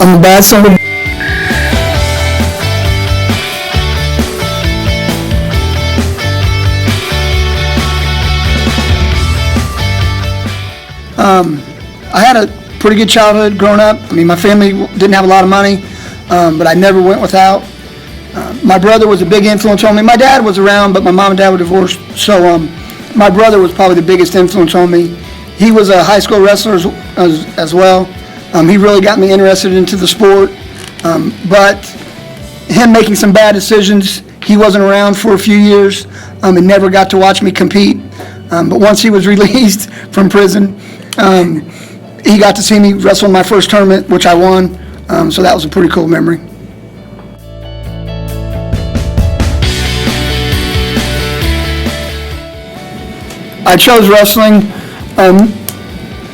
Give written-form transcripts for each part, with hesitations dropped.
I'm a bad son of a... I had a pretty good childhood growing up. I mean, my family didn't have a lot of money, but I never went without. My brother was a big influence on me. My dad was around, but my mom and dad were divorced, so my brother was probably the biggest influence on me. He was a high school wrestler as well. He really got me interested into the sport, but him making some bad decisions, he wasn't around for a few years and never got to watch me compete. But once he was released from prison, he got to see me wrestle in my first tournament, which I won, so that was a pretty cool memory. I chose wrestling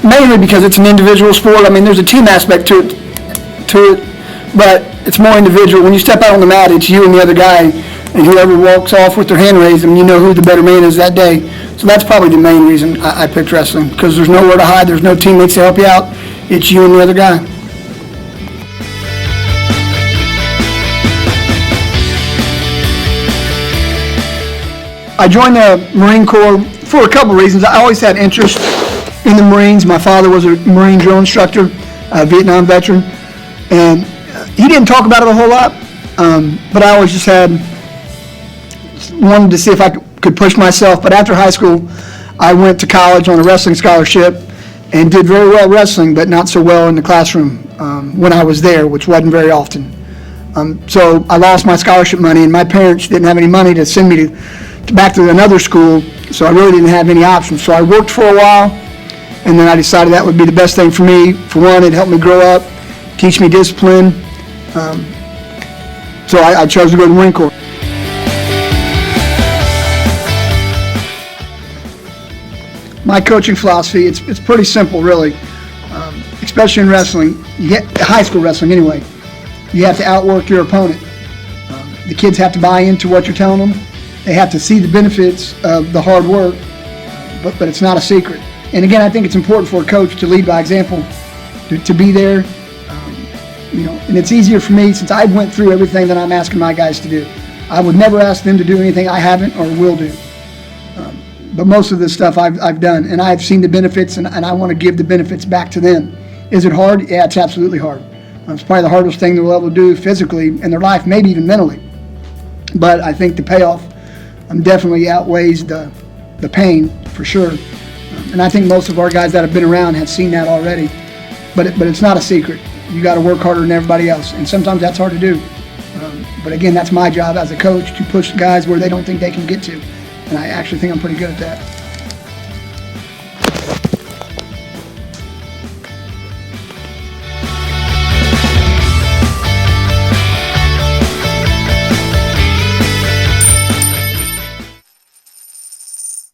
mainly because it's an individual sport. I mean, there's a team aspect to it, but it's more individual. When you step out on the mat, it's you and the other guy, and whoever walks off with their hand raised, you know who the better man is that day. So that's probably the main reason I picked wrestling, because there's nowhere to hide, there's no teammates to help you out. It's you and the other guy. I joined the Marine Corps for a couple reasons. I always had interest in the Marines. My father was a Marine drill instructor, a Vietnam veteran, and he didn't talk about it a whole lot, but I always just wanted to see if I could push myself. But after high school, I went to college on a wrestling scholarship and did very well wrestling, but not so well in the classroom when I was there, which wasn't very often. So I lost my scholarship money, and my parents didn't have any money to send me back to another school, so I really didn't have any options. So I worked for a while, and then I decided that would be the best thing for me. For one, it helped me grow up, teach me discipline. So I chose to go to the Marine Corps. My coaching philosophy, it's pretty simple, really, especially in wrestling, high school wrestling anyway. You have to outwork your opponent. The kids have to buy into what you're telling them. They have to see the benefits of the hard work, but it's not a secret. And again, I think it's important for a coach to lead by example, to be there. And it's easier for me since I went through everything that I'm asking my guys to do. I would never ask them to do anything I haven't or will do. But most of this stuff I've done, and I've seen the benefits, and I want to give the benefits back to them. Is it hard? Yeah, it's absolutely hard. It's probably the hardest thing they'll ever do physically in their life, maybe even mentally. But I think the payoff definitely outweighs the pain, for sure. And I think most of our guys that have been around have seen that already. But it's not a secret. You got to work harder than everybody else, and sometimes that's hard to do. But again, that's my job as a coach, to push guys where they don't think they can get to. And I actually think I'm pretty good at that.